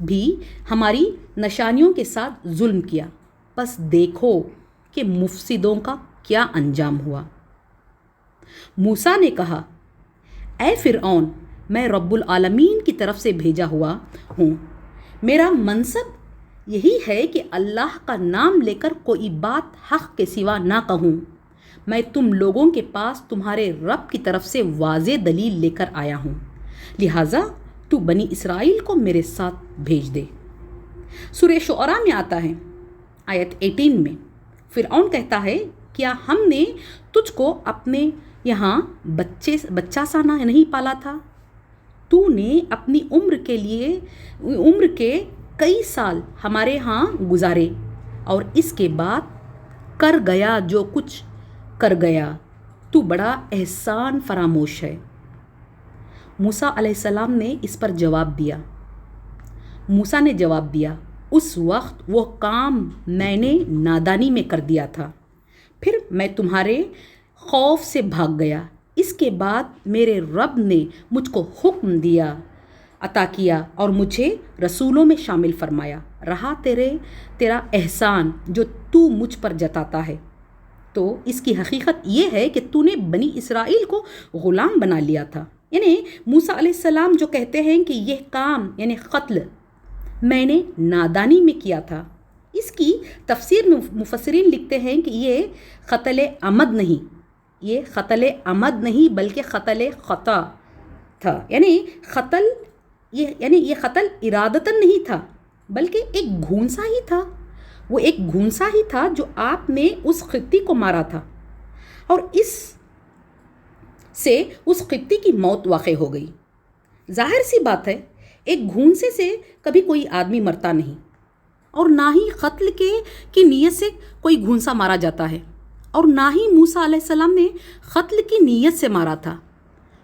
بھی ہماری نشانیوں کے ساتھ ظلم کیا، بس دیکھو کہ مفسدوں کا کیا انجام ہوا۔ موسیٰ نے کہا، اے فرعون، میں رب العالمین کی طرف سے بھیجا ہوا ہوں، میرا منصب یہی ہے کہ اللہ کا نام لے کر کوئی بات حق کے سوا نہ کہوں۔ میں تم لوگوں کے پاس تمہارے رب کی طرف سے واضح دلیل لے کر آیا ہوں، لہٰذا تو بنی اسرائیل کو میرے ساتھ بھیج دے۔ سورہ شعراء میں آتا ہے آیت 18 میں، فرعون کہتا ہے، کیا ہم نے تجھ کو اپنے یہاں بچہ سا نہیں پالا تھا؟ تو نے اپنی عمر کے کئی سال ہمارے ہاں گزارے، اور اس کے بعد کر گیا جو کچھ کر گیا، تو بڑا احسان فراموش ہے۔ موسیٰ علیہ السلام نے اس پر جواب دیا، موسیٰ نے جواب دیا، اس وقت وہ کام میں نے نادانی میں کر دیا تھا، پھر میں تمہارے خوف سے بھاگ گیا، اس کے بعد میرے رب نے مجھ کو حکم عطا کیا اور مجھے رسولوں میں شامل فرمایا، رہا تیرا احسان جو تو مجھ پر جتاتا ہے، تو اس کی حقیقت یہ ہے کہ تو نے بنی اسرائیل کو غلام بنا لیا تھا۔ یعنی موسیٰ علیہ السلام جو کہتے ہیں کہ یہ کام یعنی قتل میں نے نادانی میں کیا تھا، اس کی تفسیر میں مفسرین لکھتے ہیں کہ یہ قتل عمد نہیں بلکہ قتل خطا تھا، یعنی یہ قتل ارادتاً نہیں تھا بلکہ ایک گھونسا ہی تھا، وہ ایک گھونسا ہی تھا جو آپ نے اس قبطی کو مارا تھا، اور اس سے اس قبطی کی موت واقع ہو گئی۔ ظاہر سی بات ہے، ایک گھونسے سے کبھی کوئی آدمی مرتا نہیں، اور نہ ہی قتل کی نیت سے کوئی گھونسا مارا جاتا ہے، اور نہ ہی موسیٰ علیہ السلام نے قتل کی نیت سے مارا تھا۔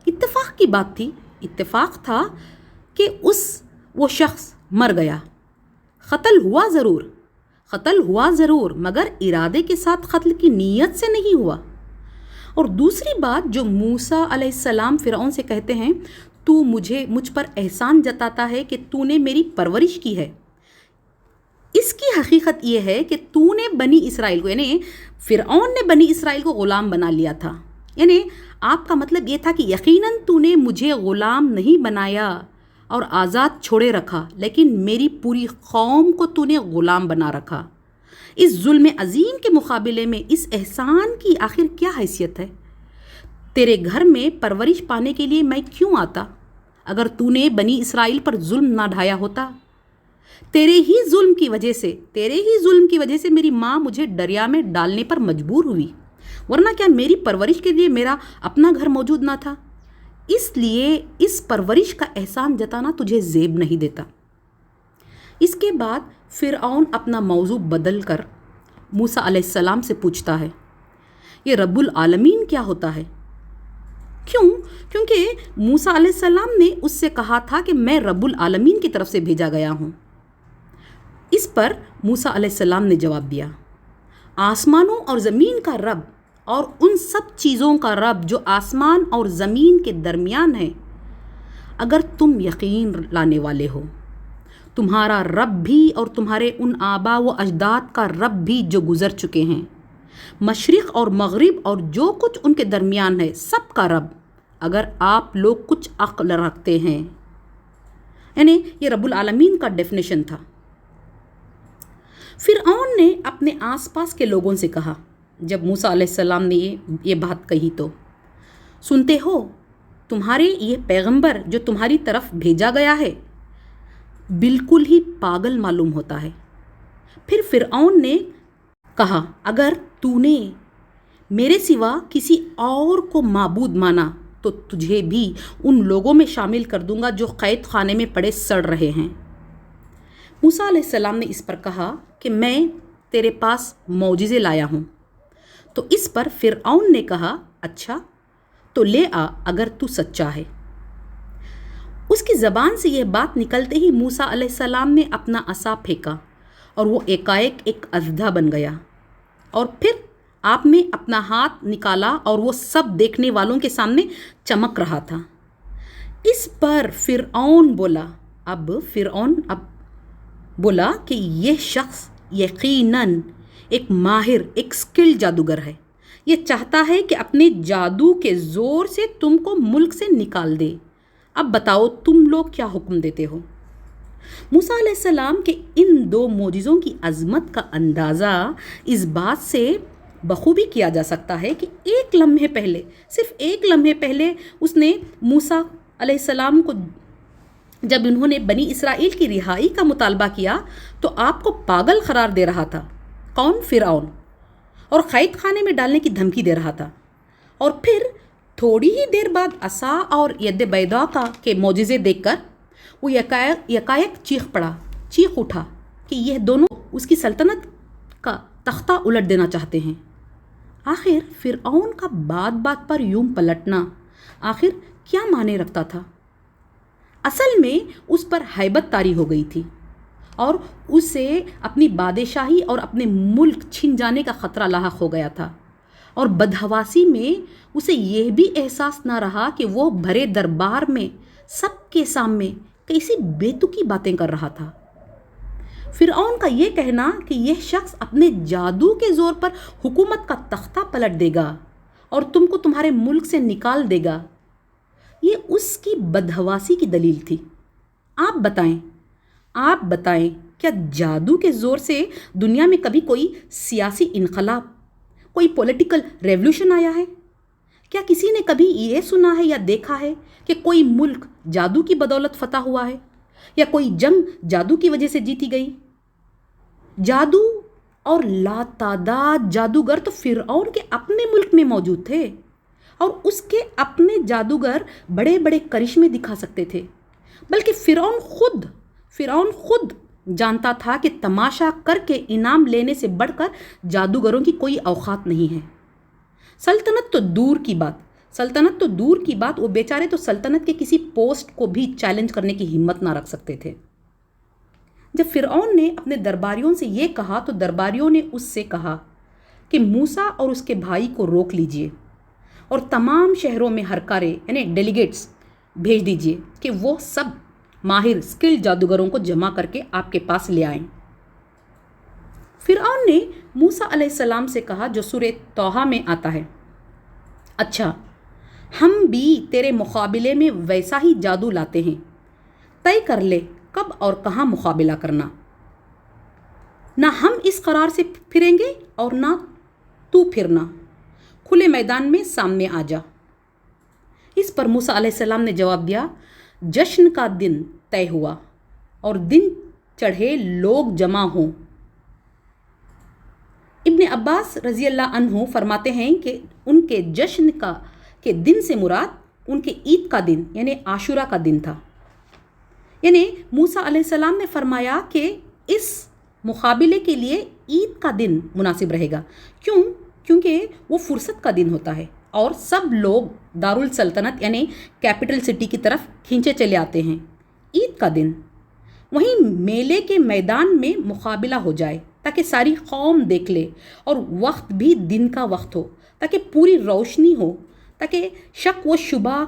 اتفاق کی بات تھی، اتفاق تھا کہ وہ شخص مر گیا، قتل ہوا ضرور مگر ارادے کے ساتھ قتل کی نیت سے نہیں ہوا۔ اور دوسری بات جو موسیٰ علیہ السلام فرعون سے کہتے ہیں، تو مجھ پر احسان جتاتا ہے کہ تو نے میری پرورش کی ہے، اس کی حقیقت یہ ہے کہ تو نے بنی اسرائیل کو یعنی فرعون نے بنی اسرائیل کو غلام بنا لیا تھا، یعنی آپ کا مطلب یہ تھا کہ یقیناً تو نے مجھے غلام نہیں بنایا اور آزاد چھوڑے رکھا، لیکن میری پوری قوم کو تو نے غلام بنا رکھا۔ اس ظلم عظیم کے مقابلے میں اس احسان کی آخر کیا حیثیت ہے؟ تیرے گھر میں پرورش پانے کے لیے میں کیوں آتا اگر تو نے بنی اسرائیل پر ظلم نہ ڈھایا ہوتا؟ تیرے ہی ظلم کی وجہ سے میری ماں مجھے دریا میں ڈالنے پر مجبور ہوئی، ورنہ کیا میری پرورش کے لیے میرا اپنا گھر موجود نہ تھا؟ اس لیے اس پرورش کا احسان جتانا تجھے زیب نہیں دیتا۔ اس کے بعد فرعون اپنا موضوع بدل کر موسیٰ علیہ السلام سے پوچھتا ہے، یہ رب العالمین کیا ہوتا ہے؟ کیونکہ موسیٰ علیہ السلام نے اس سے کہا تھا کہ میں رب العالمین کی طرف سے بھیجا گیا ہوں۔ اس پر موسیٰ علیہ السلام نے جواب دیا، آسمانوں اور زمین کا رب اور ان سب چیزوں کا رب جو آسمان اور زمین کے درمیان ہے، اگر تم یقین لانے والے ہو، تمہارا رب بھی اور تمہارے ان آبا و اجداد کا رب بھی جو گزر چکے ہیں، مشرق اور مغرب اور جو کچھ ان کے درمیان ہے، سب کا رب، اگر آپ لوگ کچھ عقل رکھتے ہیں۔ یعنی یہ رب العالمین کا ڈیفینیشن تھا۔ فرعون نے اپنے آس پاس کے لوگوں سے کہا، جب موسیٰ علیہ السلام نے یہ بات کہی تو، سنتے ہو، تمہارے یہ پیغمبر جو تمہاری طرف بھیجا گیا ہے بالکل ہی پاگل معلوم ہوتا ہے۔ پھر فرعون نے کہا، اگر تو نے میرے سوا کسی اور کو معبود مانا تو تجھے بھی ان لوگوں میں شامل کر دوں گا جو قید خانے میں پڑے سڑ رہے ہیں۔ موسیٰ علیہ السلام نے اس پر کہا کہ میں تیرے پاس معجزے لایا ہوں۔ تو اس پر فرعون نے کہا، اچھا تو لے آ اگر تو سچا ہے۔ اس کی زبان سے یہ بات نکلتے ہی موسیٰ علیہ السلام نے اپنا عصا پھینکا اور وہ ایکائک ایک اژدھا بن گیا، اور پھر آپ نے اپنا ہاتھ نکالا اور وہ سب دیکھنے والوں کے سامنے چمک رہا تھا۔ اس پر فرعون بولا، اب بولا کہ یہ شخص یقیناً ایک ماہر، ایک اسکل جادوگر ہے، یہ چاہتا ہے کہ اپنے جادو کے زور سے تم کو ملک سے نکال دے، اب بتاؤ تم لوگ کیا حکم دیتے ہو؟ موسیٰ علیہ السلام کے ان دو معجزوں کی عظمت کا اندازہ اس بات سے بخوبی کیا جا سکتا ہے کہ ایک لمحے پہلے، صرف ایک لمحے پہلے اس نے موسیٰ علیہ السلام کو، جب انہوں نے بنی اسرائیل کی رہائی کا مطالبہ کیا تو آپ کو پاگل قرار دے رہا تھا، کون؟ فرعون، اور قید خانے میں ڈالنے کی دھمکی دے رہا تھا، اور پھر تھوڑی ہی دیر بعد عصا اور ید بیضا کے معجزے دیکھ کر وہ یکایک چیخ اٹھا کہ یہ دونوں اس کی سلطنت کا تختہ الٹ دینا چاہتے ہیں۔ آخر فرعون کا بات بات پر یوں پلٹنا آخر کیا معنی رکھتا تھا؟ اصل میں اس پر ہیبت طاری ہو گئی تھی اور اسے اپنی بادشاہی اور اپنے ملک چھن جانے کا خطرہ لاحق ہو گیا تھا، اور بدحواسی میں اسے یہ بھی احساس نہ رہا کہ وہ بھرے دربار میں سب کے سامنے کیسی بیتکی باتیں کر رہا تھا۔ فرعون کا یہ کہنا کہ یہ شخص اپنے جادو کے زور پر حکومت کا تختہ پلٹ دے گا اور تم کو تمہارے ملک سے نکال دے گا، یہ اس کی بدحواسی کی دلیل تھی۔ آپ بتائیں کیا جادو کے زور سے دنیا میں کبھی کوئی سیاسی انقلاب، کوئی پولیٹیکل ریولوشن آیا ہے؟ کیا کسی نے کبھی یہ سنا ہے یا دیکھا ہے کہ کوئی ملک جادو کی بدولت فتح ہوا ہے یا کوئی جنگ جادو کی وجہ سے جیتی گئی؟ جادو اور لاتعداد جادوگر تو فرعون کے اپنے ملک میں موجود تھے، اور اس کے اپنے جادوگر بڑے بڑے کرشمے دکھا سکتے تھے، بلکہ فرعون خود جانتا تھا کہ تماشا کر کے انعام لینے سے بڑھ کر جادوگروں کی کوئی اوقات نہیں ہے۔ سلطنت تو دور کی بات، وہ بیچارے تو سلطنت کے کسی پوسٹ کو بھی چیلنج کرنے کی ہمت نہ رکھ سکتے تھے۔ جب فرعون نے اپنے درباریوں سے یہ کہا تو درباریوں نے اس سے کہا کہ موسیٰ اور اس کے بھائی کو روک لیجئے اور تمام شہروں میں ہرکارے یعنی ڈیلیگیٹس بھیج دیجئے کہ وہ سب ماہر اسکل جادوگروں کو جمع کر کے آپ کے پاس لے آئیں۔ فرعون نے موسیٰ علیہ السلام سے کہا، جو سورہ طٰہٰ میں آتا ہے، اچھا ہم بھی تیرے مقابلے میں ویسا ہی جادو لاتے ہیں، طے کر لے کب اور کہاں مقابلہ کرنا، نہ ہم اس قرار سے پھریں گے اور نہ تو پھرنا، کھلے میدان میں سامنے آ جا۔ اس پر موسیٰ علیہ السلام نے جواب دیا، جشن کا دن طے ہوا اور دن چڑھے لوگ جمع ہوں۔ ابن عباس رضی اللہ عنہ فرماتے ہیں کہ ان کے جشن کے دن سے مراد ان کے عید کا دن یعنی عاشورہ کا دن تھا۔ یعنی موسیٰ علیہ السلام نے فرمایا کہ اس مقابلے کے لیے عید کا دن مناسب رہے گا، کیونکہ وہ فرصت کا دن ہوتا ہے اور سب لوگ دارالسلطنت یعنی کیپٹل سٹی کی طرف کھینچے چلے آتے ہیں۔ عید کا دن، وہیں میلے کے میدان میں مقابلہ ہو جائے تاکہ ساری قوم دیکھ لے، اور وقت بھی دن کا وقت ہو تاکہ پوری روشنی ہو، تاکہ شک و شبہ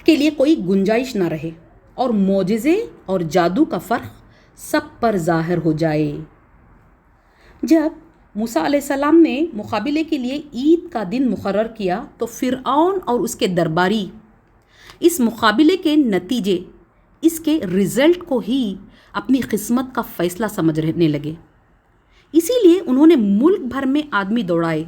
کے لیے کوئی گنجائش نہ رہے، اور معجزے اور جادو کا فرق سب پر ظاہر ہو جائے۔ جب موسیٰ علیہ السلام نے مقابلے کے لیے عید کا دن مقرر کیا تو فرعون اور اس کے درباری اس مقابلے کے نتیجے، اس کے رزلٹ کو ہی اپنی قسمت کا فیصلہ سمجھنے لگے۔ اسی لیے انہوں نے ملک بھر میں آدمی دوڑائے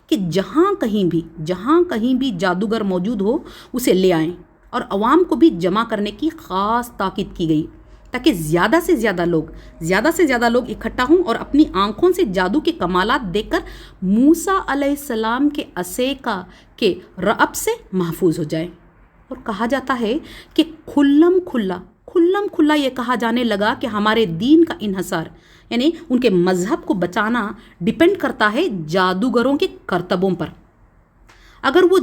کہ جہاں کہیں بھی جادوگر موجود ہو اسے لے آئیں، اور عوام کو بھی جمع کرنے کی خاص تاکید کی گئی تاکہ زیادہ سے زیادہ لوگ اکٹھا ہوں اور اپنی آنکھوں سے جادو کے کمالات دیکھ کر موسیٰ علیہ السلام کے عصے کے رعب سے محفوظ ہو جائیں۔ اور کہا جاتا ہے کہ کھلم کھلا یہ کہا جانے لگا کہ ہمارے دین کا انحصار یعنی ان کے مذہب کو بچانا ڈیپینڈ کرتا ہے جادوگروں کے کرتبوں پر۔ اگر وہ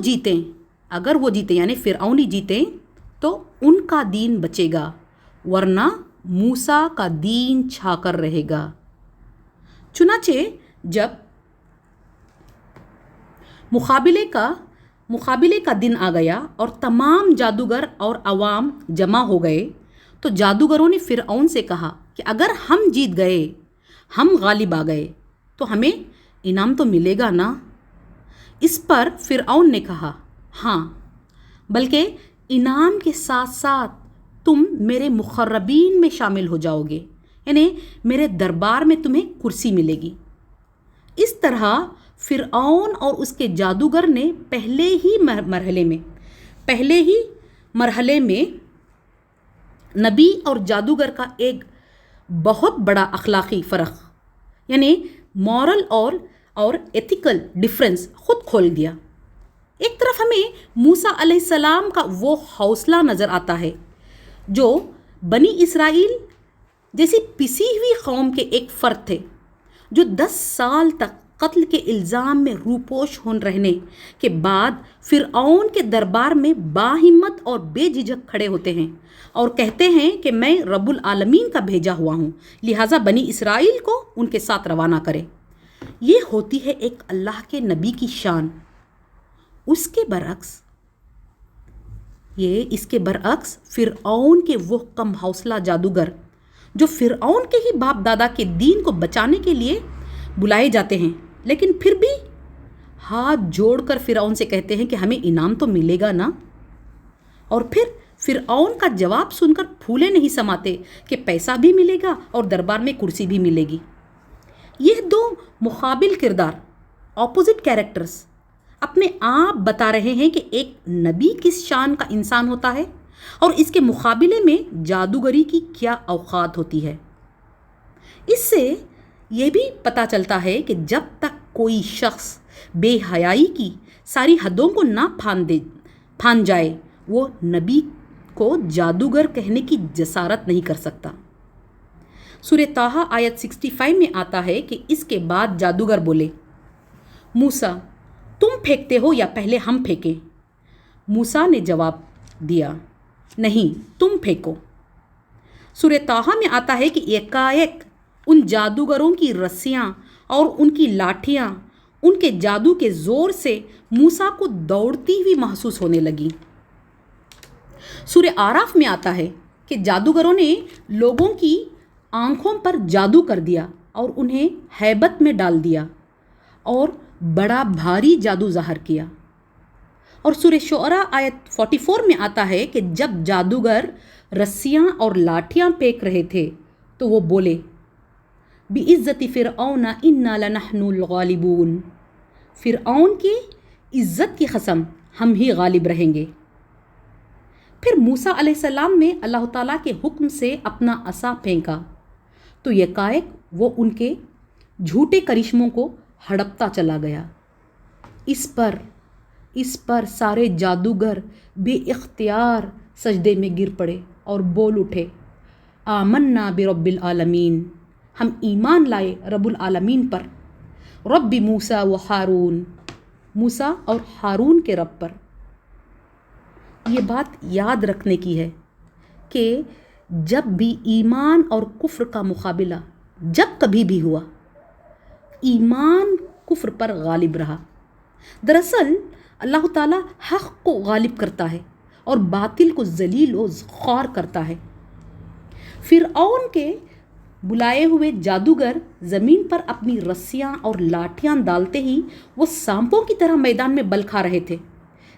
جیتیں یعنی فرعونی جیتیں تو ان کا دین بچے گا، ورنہ موسیٰ کا دین چھا کر رہے گا۔ چنانچہ جب مقابلے کا دن آ گیا اور تمام جادوگر اور عوام جمع ہو گئے تو جادوگروں نے فرعون سے کہا کہ اگر ہم جیت گئے، ہم غالب آ گئے تو ہمیں انعام تو ملے گا نا؟ اس پر فرعون نے کہا ہاں، بلکہ انعام کے ساتھ ساتھ تم میرے مقربین میں شامل ہو جاؤ گے، یعنی میرے دربار میں تمہیں کرسی ملے گی۔ اس طرح فرعون اور اس کے جادوگر نے پہلے ہی مرحلے میں نبی اور جادوگر کا ایک بہت بڑا اخلاقی فرق، یعنی مورل اور ایتھیکل ڈیفرنس خود کھول دیا۔ ایک طرف ہمیں موسیٰ علیہ السلام کا وہ حوصلہ نظر آتا ہے جو بنی اسرائیل جیسی پسی ہوئی قوم کے ایک فرد تھے، جو 10 سال تک قتل کے الزام میں روپوش رہنے کے بعد فرعون کے دربار میں باہمت اور بے جھجک کھڑے ہوتے ہیں اور کہتے ہیں کہ میں رب العالمین کا بھیجا ہوا ہوں، لہٰذا بنی اسرائیل کو ان کے ساتھ روانہ کرے۔ یہ ہوتی ہے ایک اللہ کے نبی کی شان۔ اس کے برعکس فرعون کے وہ کم حوصلہ جادوگر جو فرعون کے ہی باپ دادا کے دین کو بچانے کے لیے بلائے جاتے ہیں، لیکن پھر بھی ہاتھ جوڑ کر فرعون سے کہتے ہیں کہ ہمیں انعام تو ملے گا نا، اور پھر فرعون کا جواب سن کر پھولے نہیں سماتے کہ پیسہ بھی ملے گا اور دربار میں کرسی بھی ملے گی۔ یہ دو مقابل کردار، اپوزٹ کیریکٹرز، اپنے آپ بتا رہے ہیں کہ ایک نبی کس شان کا انسان ہوتا ہے اور اس کے مقابلے میں جادوگری کی کیا اوقات ہوتی ہے۔ اس سے یہ بھی پتہ چلتا ہے کہ جب تک کوئی شخص بے حیائی کی ساری حدوں کو نہ پھاند جائے، وہ نبی کو جادوگر کہنے کی جسارت نہیں کر سکتا۔ سورہ طٰہٰ آیت 65 میں آتا ہے کہ اس کے بعد جادوگر بولے، موسیٰ تم پھینکتے ہو یا پہلے ہم پھینکیں؟ موسیٰ نے جواب دیا، نہیں، تم پھینکو۔ سورہ طٰہٰ میں آتا ہے کہ یکایک ان جادوگروں کی رسیاں اور ان کی لاٹھیاں ان کے جادو کے زور سے موسیٰ کو دوڑتی ہوئی محسوس ہونے لگیں۔ سورہ اعراف میں آتا ہے کہ جادوگروں نے لوگوں کی آنکھوں پر جادو کر دیا اور انہیں ہیبت میں ڈال دیا اور بڑا بھاری جادو ظاہر کیا۔ اور سورہ شعراء آیت 44 میں آتا ہے کہ جب جادوگر رسیاں اور لاٹھیاں پھینک رہے تھے تو وہ بولے، بِعِزَّتِ فِرْعَوْنَ إِنَّا لَنَحْنُ الْغَالِبُونَ، فرعون کی عزت کی قسم ہم ہی غالب رہیں گے۔ پھر موسیٰ علیہ السلام نے اللہ تعالیٰ کے حکم سے اپنا عصا پھینکا تو یکایک وہ ان کے جھوٹے کرشموں کو ہڑپتا چلا گیا۔ اس پر سارے جادوگر بے اختیار سجدے میں گر پڑے اور بول اٹھے، آمنا برب العالمین، ہم ایمان لائے رب العالمین پر، رب موسیٰ و ہارون، موسیٰ اور ہارون کے رب پر۔ یہ بات یاد رکھنے کی ہے کہ جب بھی ایمان اور کفر کا مقابلہ جب کبھی بھی ہوا، ایمان کفر پر غالب رہا۔ دراصل اللہ تعالیٰ حق کو غالب کرتا ہے اور باطل کو ذلیل و خوار کرتا ہے۔ فرعون کے بلائے ہوئے جادوگر زمین پر اپنی رسیاں اور لاٹھیاں ڈالتے ہی وہ سانپوں کی طرح میدان میں بل کھا رہے تھے،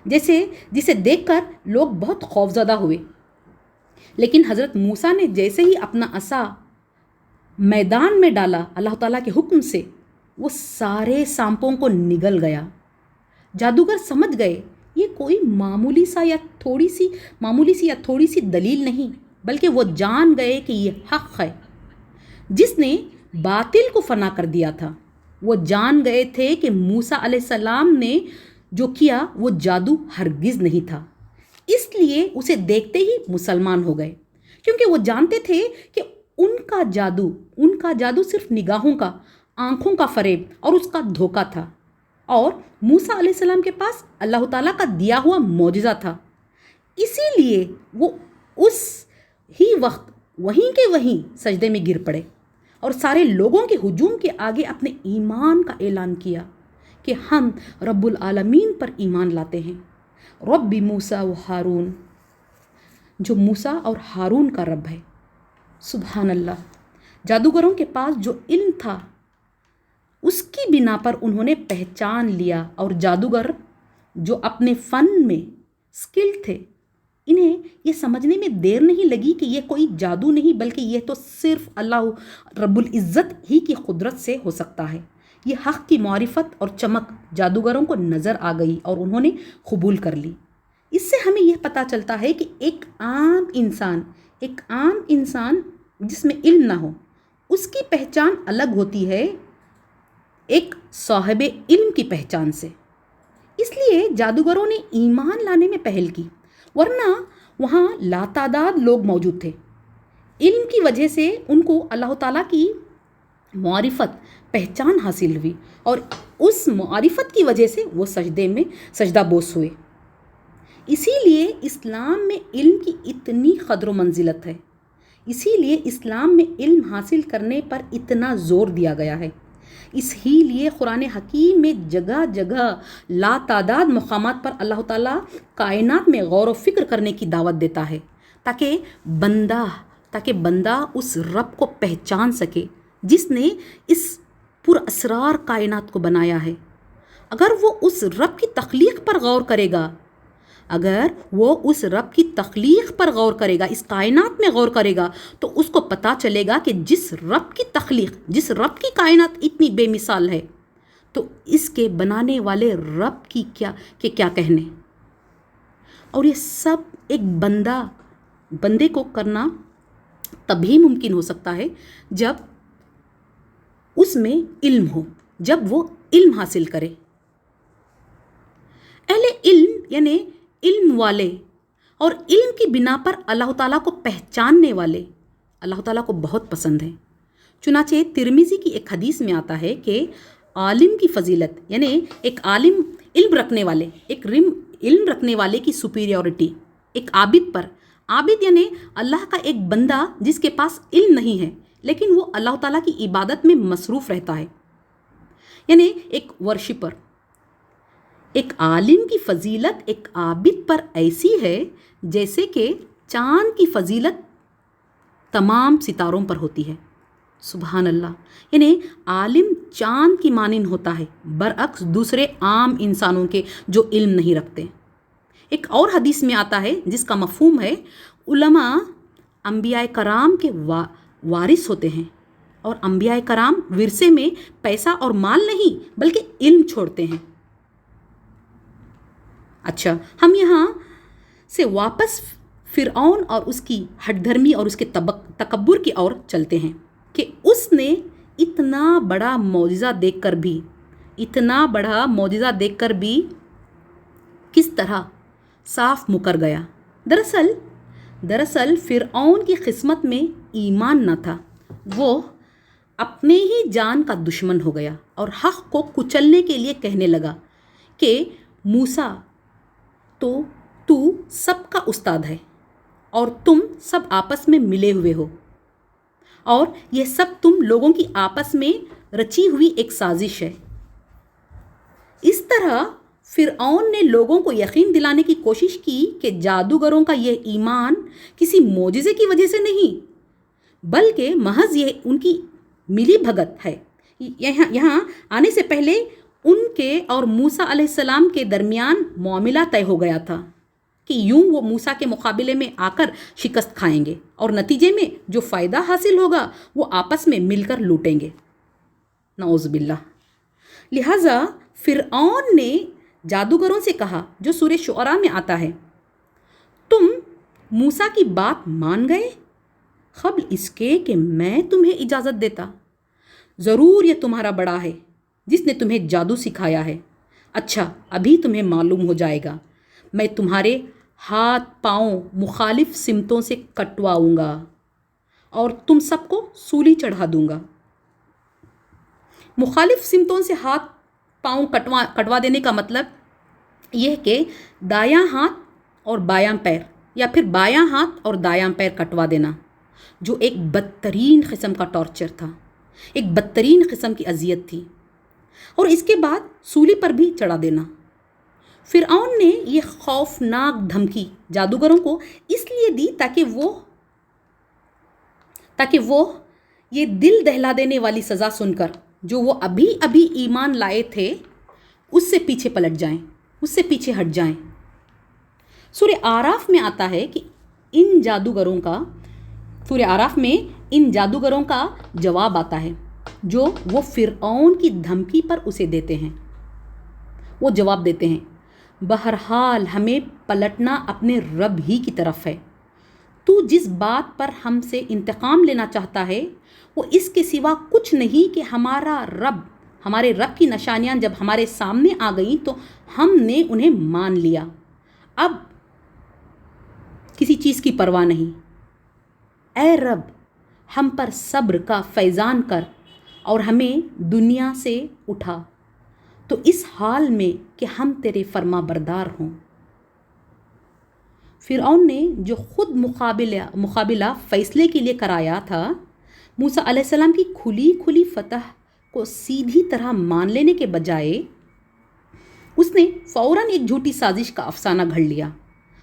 جسے دیکھ کر لوگ بہت خوفزدہ ہوئے۔ لیکن حضرت موسیٰ نے جیسے ہی اپنا عصا میدان میں ڈالا اللہ تعالیٰ کے حکم سے، وہ سارے سانپوں کو نگل گیا۔ جادوگر سمجھ گئے یہ کوئی معمولی سی یا تھوڑی سی دلیل نہیں، بلکہ وہ جان گئے کہ یہ حق ہے جس نے باطل کو فنا کر دیا تھا۔ وہ جان گئے تھے کہ موسیٰ علیہ السلام نے جو کیا وہ جادو ہرگز نہیں تھا، اس لیے اسے دیکھتے ہی مسلمان ہو گئے، کیونکہ وہ جانتے تھے کہ ان کا جادو صرف نگاہوں کا، آنکھوں کا فریب اور اس کا دھوکہ تھا، اور موسیٰ علیہ السلام کے پاس اللہ تعالیٰ کا دیا ہوا معجزہ تھا۔ اسی لیے وہ اس ہی وقت وہیں کے وہیں سجدے میں گر پڑے اور سارے لوگوں کے ہجوم کے آگے اپنے ایمان کا اعلان کیا کہ ہم رب العالمین پر ایمان لاتے ہیں، رب موسیٰ و ہارون۔ جو موسیٰ اور ہارون کا رب ہے۔ سبحان اللہ، جادوگروں کے پاس جو علم تھا اس کی بنا پر انہوں نے پہچان لیا، اور جادوگر جو اپنے فن میں اسکل تھے، انہیں یہ سمجھنے میں دیر نہیں لگی کہ یہ کوئی جادو نہیں بلکہ یہ تو صرف اللہ رب العزت ہی کی قدرت سے ہو سکتا ہے۔ یہ حق کی معرفت اور چمک جادوگروں کو نظر آ گئی اور انہوں نے قبول کر لی۔ اس سے ہمیں یہ پتہ چلتا ہے کہ ایک عام انسان جس میں علم نہ ہو، اس کی پہچان الگ ہوتی ہے ایک صاحب علم کی پہچان سے۔ اس لیے جادوگروں نے ایمان لانے میں پہل کی، ورنہ وہاں لاتعداد لوگ موجود تھے۔ علم کی وجہ سے ان کو اللہ تعالیٰ کی معرفت پہچان حاصل ہوئی، اور اس معرفت کی وجہ سے وہ سجدہ بوس ہوئے۔ اسی لیے اسلام میں علم کی اتنی قدر و منزلت ہے، اسی لیے اسلام میں علم حاصل کرنے پر اتنا زور دیا گیا ہے۔ اسی لیے قرآن حکیم میں جگہ جگہ لاتعداد مقامات پر اللہ تعالیٰ کائنات میں غور و فکر کرنے کی دعوت دیتا ہے، تاکہ بندہ اس رب کو پہچان سکے جس نے اس پر اسرار کائنات کو بنایا ہے۔ اگر وہ اس رب کی تخلیق پر غور کرے گا، اس کائنات میں غور کرے گا، تو اس کو پتہ چلے گا کہ جس رب کی کائنات اتنی بے مثال ہے، تو اس کے بنانے والے رب کی کیا کہنے۔ اور یہ سب ایک بندے کو کرنا تبھی ممکن ہو سکتا ہے جب اس میں علم ہو، جب وہ علم حاصل کرے۔ اہل علم یعنی علم والے اور علم کی بنا پر اللہ تعالیٰ کو پہچاننے والے اللہ تعالیٰ کو بہت پسند ہیں۔ چنانچہ ترمذی کی ایک حدیث میں آتا ہے کہ عالم کی فضیلت یعنی ایک علم رکھنے والے کی سپیریورٹی ایک عابد پر، عابد یعنی اللہ کا ایک بندہ جس کے پاس علم نہیں ہے لیکن وہ اللہ تعالیٰ کی عبادت میں مصروف رہتا ہے، یعنی ایک ورشپر۔ ایک عالم کی فضیلت ایک عابد پر ایسی ہے جیسے کہ چاند کی فضیلت تمام ستاروں پر ہوتی ہے۔ سبحان اللہ، یعنی عالم چاند کی مانند ہوتا ہے، برعکس دوسرے عام انسانوں کے جو علم نہیں رکھتے۔ ایک اور حدیث میں آتا ہے جس کا مفہوم ہے علماء انبیاء کرام کے وارث ہوتے ہیں، اور انبیاء کرام ورثے میں پیسہ اور مال نہیں بلکہ علم چھوڑتے ہیں۔ اچھا، ہم یہاں سے واپس فرعون اور اس کی ہٹ دھرمی اور اس کے تکبر کی اور چلتے ہیں کہ اس نے اتنا بڑا معجزہ دیکھ کر بھی کس طرح صاف مکر گیا۔ دراصل فرعون کی قسمت میں ایمان نہ تھا، وہ اپنے ہی جان کا دشمن ہو گیا اور حق کو کچلنے کے لیے کہنے لگا کہ موسیٰ تو سب کا استاد ہے اور تم سب آپس میں ملے ہوئے ہو، اور یہ سب تم لوگوں کی آپس میں رچی ہوئی ایک سازش ہے۔ اس طرح فرعون نے لوگوں کو یقین دلانے کی کوشش کی کہ جادوگروں کا یہ ایمان کسی معجزے کی وجہ سے نہیں بلکہ محض یہ ان کی ملی بھگت ہے۔ یہاں آنے سے پہلے ان کے اور موسیٰ علیہ السلام کے درمیان معاملہ طے ہو گیا تھا کہ یوں وہ موسیٰ کے مقابلے میں آ کر شکست کھائیں گے اور نتیجے میں جو فائدہ حاصل ہوگا وہ آپس میں مل کر لوٹیں گے، نعوذ باللہ۔ لہٰذا فرعون نے جادوگروں سے کہا، جو سورہ شعراء میں آتا ہے، تم موسیٰ کی بات مان گئے قبل اس کے کہ میں تمہیں اجازت دیتا؟ ضرور یہ تمہارا بڑا ہے جس نے تمہیں جادو سکھایا ہے۔ اچھا، ابھی تمہیں معلوم ہو جائے گا، میں تمہارے ہاتھ پاؤں مخالف سمتوں سے کٹواؤں گا اور تم سب کو سولی چڑھا دوں گا۔ مخالف سمتوں سے ہاتھ پاؤں کٹوا دینے کا مطلب یہ کہ دایاں ہاتھ اور بایاں پیر، یا پھر بایاں ہاتھ اور دایاں پیر کٹوا دینا، جو ایک بدترین قسم کا ٹارچر تھا، ایک بدترین قسم کی اذیت تھی، اور اس کے بعد سولی پر بھی چڑھا دینا۔ فرعون نے یہ خوفناک دھمکی جادوگروں کو اس لیے لیے دی تاکہ وہ یہ دل دہلا دینے والی سزا سن کر جو وہ ابھی ابھی ایمان لائے تھے اس سے پیچھے پلٹ جائیں، اس سے پیچھے ہٹ جائیں۔ سورہ آراف میں آتا ہے کہ سورہ آراف میں ان جادوگروں کا جواب آتا ہے جو وہ فرعون کی دھمکی پر اسے دیتے ہیں۔ وہ جواب دیتے ہیں، بہرحال ہمیں پلٹنا اپنے رب ہی کی طرف ہے۔ تو جس بات پر ہم سے انتقام لینا چاہتا ہے وہ اس کے سوا کچھ نہیں کہ ہمارے رب کی نشانیاں جب ہمارے سامنے آ گئیں تو ہم نے انہیں مان لیا۔ اب کسی چیز کی پرواہ نہیں۔ اے رب، ہم پر صبر کا فیضان کر اور ہمیں دنیا سے اٹھا تو اس حال میں کہ ہم تیرے فرما بردار ہوں۔ فرعون نے جو خود مقابلہ فیصلے کے لیے کرایا تھا، موسیٰ علیہ السلام کی کھلی فتح کو سیدھی طرح مان لینے کے بجائے اس نے فوراً ایک جھوٹی سازش کا افسانہ گھڑ لیا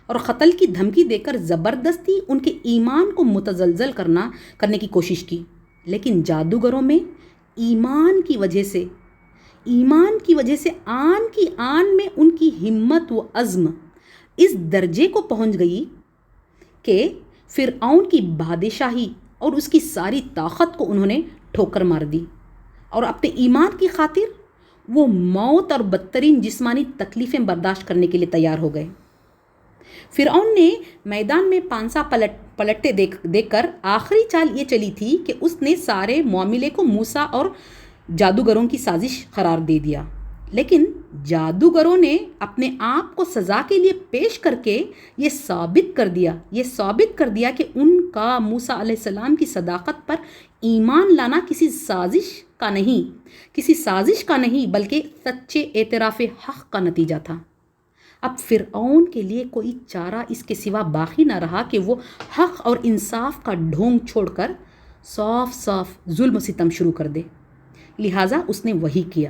اور قتل کی دھمکی دے کر زبردستی ان کے ایمان کو متزلزل کرنے کی کوشش کی۔ لیکن جادوگروں میں ایمان کی وجہ سے آن کی آن میں ان کی ہمت و عزم اس درجے کو پہنچ گئی کہ فرعون کی بادشاہی اور اس کی ساری طاقت کو انہوں نے ٹھوکر مار دی اور اپنے ایمان کی خاطر وہ موت اور بدترین جسمانی تکلیفیں برداشت کرنے کے لیے تیار ہو گئے۔ فرعون نے میدان میں پانسا پلٹتے دیکھ کر آخری چال یہ چلی تھی کہ اس نے سارے معاملے کو موسیٰ اور جادوگروں کی سازش قرار دے دیا، لیکن جادوگروں نے اپنے آپ کو سزا کے لیے پیش کر کے یہ ثابت کر دیا کہ ان کا موسیٰ علیہ السلام کی صداقت پر ایمان لانا کسی سازش کا نہیں بلکہ سچے اعتراف حق کا نتیجہ تھا۔ اب فرعون کے لیے کوئی چارہ اس کے سوا باقی نہ رہا کہ وہ حق اور انصاف کا ڈھونگ چھوڑ کر صاف ظلم و ستم شروع کر دے۔ لہٰذا اس نے وہی کیا۔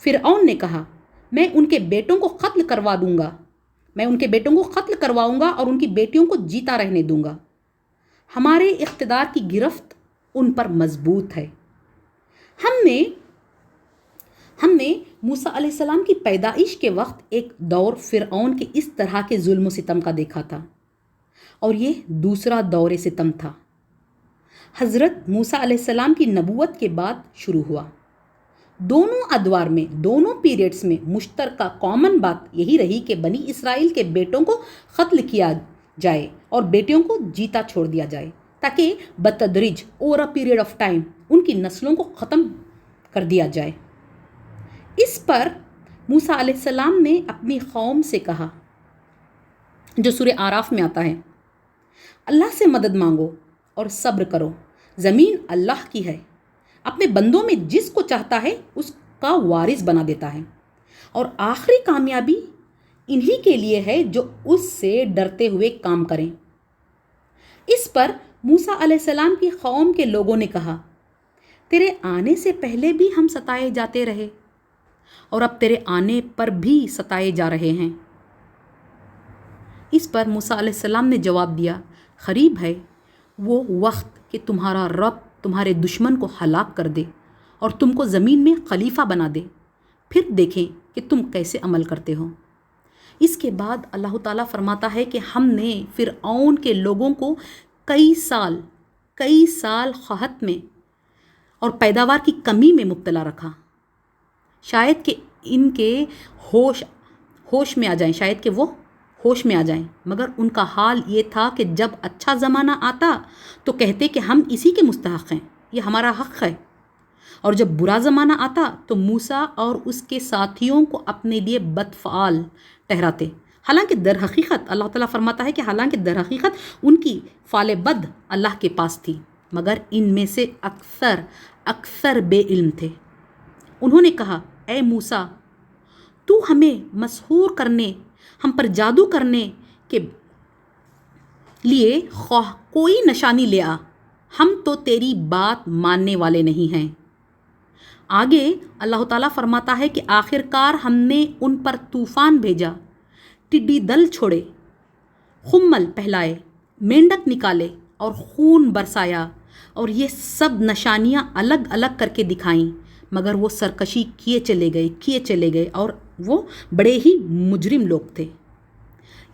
فرعون نے کہا، میں ان کے بیٹوں کو قتل کرواؤں گا اور ان کی بیٹیوں کو جیتا رہنے دوں گا۔ ہمارے اقتدار کی گرفت ان پر مضبوط ہے۔ ہم نے موسیٰ علیہ السلام کی پیدائش کے وقت ایک دور فرعون کے اس طرح کے ظلم و ستم کا دیکھا تھا، اور یہ دوسرا دور ستم تھا۔ حضرت موسیٰ علیہ السلام کی نبوت کے بعد شروع ہوا۔ دونوں ادوار میں، دونوں پیریڈز میں مشترکہ کامن بات یہی رہی کہ بنی اسرائیل کے بیٹوں کو قتل کیا جائے اور بیٹیوں کو جیتا چھوڑ دیا جائے تاکہ بتدریج over a period of time ان کی نسلوں کو ختم کر دیا جائے۔ اس پر موسیٰ علیہ السلام نے اپنی قوم سے کہا، جو سورہ آراف میں آتا ہے، اللہ سے مدد مانگو اور صبر کرو، زمین اللہ کی ہے، اپنے بندوں میں جس کو چاہتا ہے اس کا وارث بنا دیتا ہے، اور آخری کامیابی انہی کے لیے ہے جو اس سے ڈرتے ہوئے کام کریں۔ اس پر موسیٰ علیہ السلام کی قوم کے لوگوں نے کہا، تیرے آنے سے پہلے بھی ہم ستائے جاتے رہے اور اب تیرے آنے پر بھی ستائے جا رہے ہیں۔ اس پر موسیٰ علیہ السلام نے جواب دیا، قریب ہے وہ وقت کہ تمہارا رب تمہارے دشمن کو ہلاک کر دے اور تم کو زمین میں خلیفہ بنا دے، پھر دیکھیں کہ تم کیسے عمل کرتے ہو۔ اس کے بعد اللہ تعالیٰ فرماتا ہے کہ ہم نے فرعون کے لوگوں کو کئی سال قحط میں اور پیداوار کی کمی میں مبتلا رکھا، شاید کہ ان کے ہوش میں آ جائیں، مگر ان کا حال یہ تھا کہ جب اچھا زمانہ آتا تو کہتے کہ ہم اسی کے مستحق ہیں، یہ ہمارا حق ہے، اور جب برا زمانہ آتا تو موسیٰ اور اس کے ساتھیوں کو اپنے لیے بدفعال ٹھہراتے، حالانکہ در حقیقت اللہ تعالیٰ فرماتا ہے کہ ان کی فعل بد اللہ کے پاس تھی، مگر ان میں سے اکثر بے علم تھے۔ انہوں نے کہا، اے موسیٰ، تو ہمیں مسحور کرنے، ہم پر جادو کرنے کے لیے کوئی نشانی لے آ، ہم تو تیری بات ماننے والے نہیں ہیں۔ آگے اللہ تعالیٰ فرماتا ہے کہ آخر کار ہم نے ان پر طوفان بھیجا، ٹڈی دل چھوڑے، خمل پہلائے، مینڈک نکالے اور خون برسایا، اور یہ سب نشانیاں الگ الگ کر کے دکھائیں، مگر وہ سرکشی کیے چلے گئے اور وہ بڑے ہی مجرم لوگ تھے۔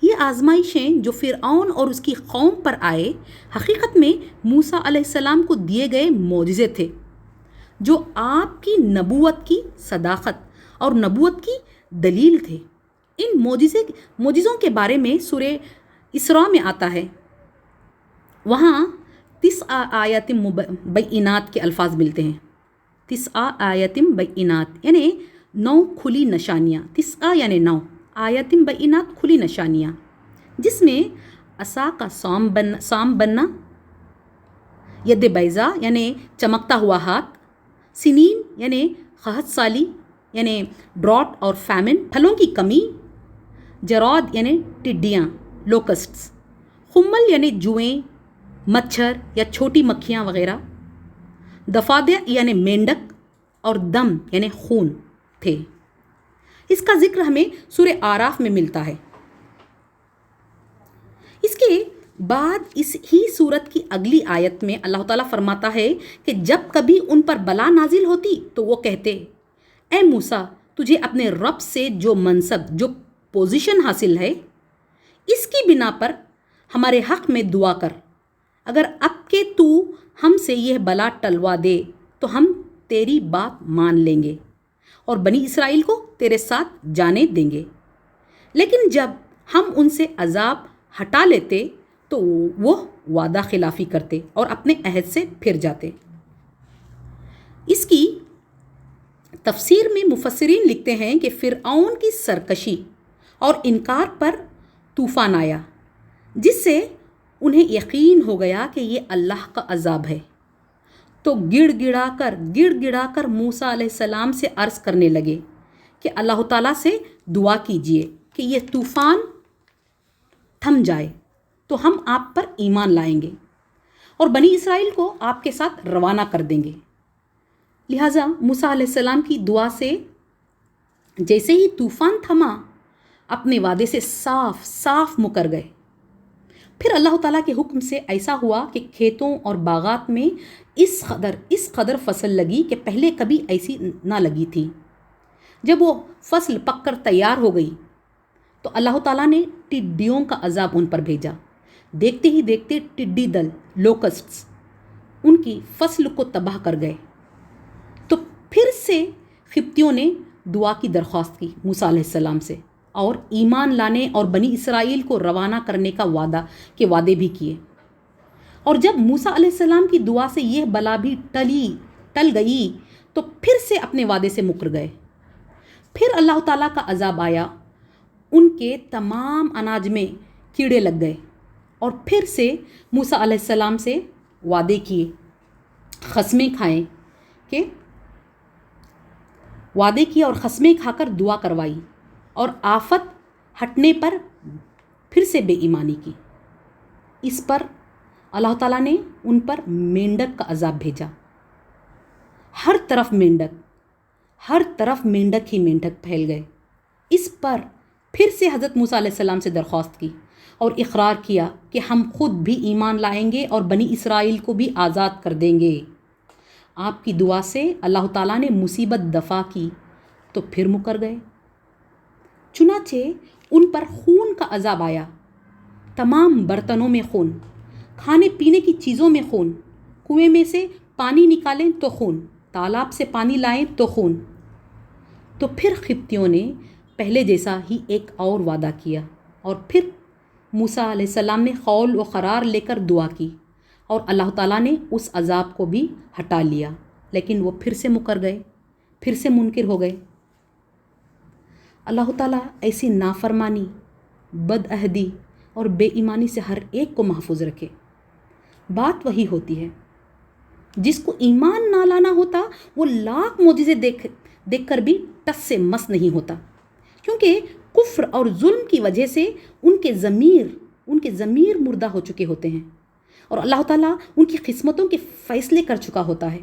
یہ آزمائشیں جو فرعون اور اس کی قوم پر آئے، حقیقت میں موسیٰ علیہ السلام کو دیے گئے معجزے تھے، جو آپ کی نبوت کی صداقت اور نبوت کی دلیل تھے۔ ان معجزوں کے بارے میں سورہ اسراء میں آتا ہے، وہاں 9 آیات بینات کے الفاظ ملتے ہیں۔ 9 آیات بینات یعنی 9 کھلی نشانیاں، 9 یعنی 9 آیات بینات کھلی نشانیاں، جس میں عصا کا سام بننا، ید بیضا یعنی چمکتا ہوا ہاتھ، سنین یعنی قحط سالی یعنی ڈراٹ اور فیمن، پھلوں کی کمی، جراد یعنی ٹڈیاں لوکسٹس، خمل یعنی جوئیں، مچھر یا چھوٹی مکھیاں وغیرہ، دفادع یعنی مینڈک، اور دم یعنی خون تھے۔ اس کا ذکر ہمیں سورہ آراف میں ملتا ہے۔ اس کے بعد اس ہی سورت کی اگلی آیت میں اللہ تعالیٰ فرماتا ہے کہ جب کبھی ان پر بلا نازل ہوتی تو وہ کہتے، اے موسیٰ، تجھے اپنے رب سے جو منصب، جو پوزیشن حاصل ہے، اس کی بنا پر ہمارے حق میں دعا کر، اگر اب کہ تو ہم سے یہ بلا ٹلوا دے تو ہم تیری بات مان لیں گے اور بنی اسرائیل کو تیرے ساتھ جانے دیں گے۔ لیکن جب ہم ان سے عذاب ہٹا لیتے تو وہ وعدہ خلافی کرتے اور اپنے عہد سے پھر جاتے۔ اس کی تفسیر میں مفسرین لکھتے ہیں کہ فرعون کی سرکشی اور انکار پر طوفان آیا، جس سے انہیں یقین ہو گیا کہ یہ اللہ کا عذاب ہے، تو گڑ گڑا کر موسیٰ علیہ السلام سے عرض کرنے لگے کہ اللہ تعالیٰ سے دعا کیجئے کہ یہ طوفان تھم جائے تو ہم آپ پر ایمان لائیں گے اور بنی اسرائیل کو آپ کے ساتھ روانہ کر دیں گے۔ لہٰذا موسیٰ علیہ السلام کی دعا سے جیسے ہی طوفان تھما، اپنے وعدے سے صاف مکر گئے۔ پھر اللہ تعالیٰ کے حکم سے ایسا ہوا کہ کھیتوں اور باغات میں اس قدر فصل لگی کہ پہلے کبھی ایسی نہ لگی تھی۔ جب وہ فصل پک کر تیار ہو گئی تو اللہ تعالیٰ نے ٹڈیوں کا عذاب ان پر بھیجا۔ دیکھتے ہی دیکھتے ٹڈی دل لوکسٹس ان کی فصل کو تباہ کر گئے۔ تو پھر سے قبطیوں نے دعا کی درخواست کی موسیٰ علیہ السلام سے، اور ایمان لانے اور بنی اسرائیل کو روانہ کرنے کا وعدے بھی کیے۔ اور جب موسیٰ علیہ السلام کی دعا سے یہ بلا بھی ٹل گئی تو پھر سے اپنے وعدے سے مکر گئے۔ پھر اللہ تعالیٰ کا عذاب آیا، ان کے تمام اناج میں کیڑے لگ گئے، اور پھر سے موسیٰ علیہ السلام سے وعدے کیے، قسمیں کھائیں کہ وعدے کیے اور قسمیں کھا کر دعا کروائی، اور آفت ہٹنے پر پھر سے بے ایمانی کی۔ اس پر اللہ تعالیٰ نے ان پر مینڈک کا عذاب بھیجا۔ ہر طرف مینڈک ہی مینڈک پھیل گئے۔ اس پر پھر سے حضرت موسیٰ علیہ السلام سے درخواست کی اور اقرار کیا کہ ہم خود بھی ایمان لائیں گے اور بنی اسرائیل کو بھی آزاد کر دیں گے۔ آپ کی دعا سے اللہ تعالیٰ نے مصیبت دفع کی تو پھر مکر گئے۔ چنانچہ ان پر خون کا عذاب آیا، تمام برتنوں میں خون، کھانے پینے کی چیزوں میں خون، کنویں میں سے پانی نکالیں تو خون، تالاب سے پانی لائیں تو خون۔ تو پھر قبطیوں نے پہلے جیسا ہی ایک اور وعدہ کیا، اور پھر موسیٰ علیہ السلام نے قول و قرار لے کر دعا کی، اور اللہ تعالیٰ نے اس عذاب کو بھی ہٹا لیا، لیکن وہ پھر سے مکر گئے، پھر سے منکر ہو گئے۔ اللہ تعالیٰ ایسی نافرمانی، بدعہدی اور بے ایمانی سے ہر ایک کو محفوظ رکھے۔ بات وہی ہوتی ہے، جس کو ایمان نہ لانا ہوتا وہ لاکھ معجزے دیکھ کر بھی ٹس سے مس نہیں ہوتا، کیونکہ کفر اور ظلم کی وجہ سے ان کے ضمیر مردہ ہو چکے ہوتے ہیں، اور اللہ تعالیٰ ان کی قسمتوں کے فیصلے کر چکا ہوتا ہے۔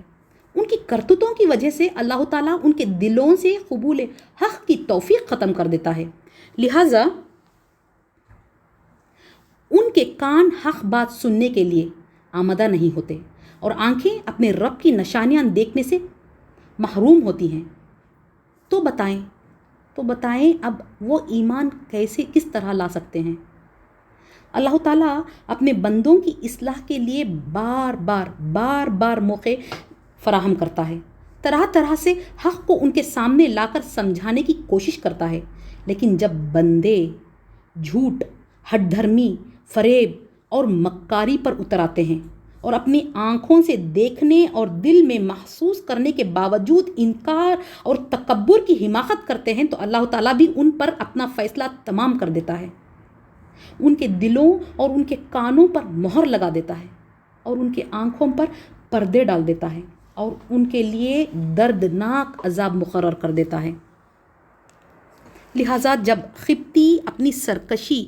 ان کی کرتوتوں کی وجہ سے اللہ تعالیٰ ان کے دلوں سے قبول حق کی توفیق ختم کر دیتا ہے۔ لہٰذا ان کے کان حق بات سننے کے لیے آمادہ نہیں ہوتے اور آنکھیں اپنے رب کی نشانیاں دیکھنے سے محروم ہوتی ہیں۔ تو بتائیں اب وہ ایمان کس طرح لا سکتے ہیں؟ اللہ تعالیٰ اپنے بندوں کی اصلاح کے لیے بار بار موقع فراہم کرتا ہے، طرح طرح سے حق کو ان کے سامنے لا کر سمجھانے کی کوشش کرتا ہے، لیکن جب بندے جھوٹ، ہٹ دھرمی، فریب اور مکاری پر اتر آتے ہیں اور اپنی آنکھوں سے دیکھنے اور دل میں محسوس کرنے کے باوجود انکار اور تکبر کی حماقت کرتے ہیں، تو اللہ تعالیٰ بھی ان پر اپنا فیصلہ تمام کر دیتا ہے، ان کے دلوں اور ان کے کانوں پر مہر لگا دیتا ہے اور ان کے آنکھوں پر پردے ڈال دیتا ہے اور ان کے لیے دردناک عذاب مقرر کر دیتا ہے۔ لہٰذا جب قبطی اپنی سرکشی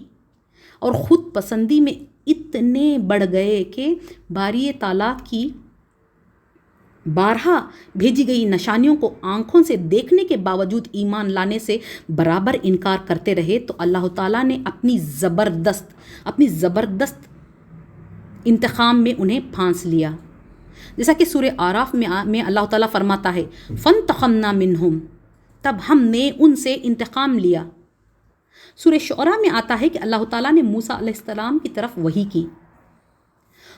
اور خود پسندی میں اتنے بڑھ گئے کہ باری تعالیٰ کی بارہا بھیجی گئی نشانیوں کو آنکھوں سے دیکھنے کے باوجود ایمان لانے سے برابر انکار کرتے رہے، تو اللہ تعالیٰ نے اپنی زبردست انتقام میں انہیں پھانس لیا، جیسا کہ سورہ اعراف میں اللہ تعالیٰ فرماتا ہے فَانْتَقَمْنَا مِنْهُمْ، تب ہم نے ان سے انتقام لیا۔ سورہ شعراء میں آتا ہے کہ اللہ تعالیٰ نے موسیٰ علیہ السلام کی طرف وحی کی،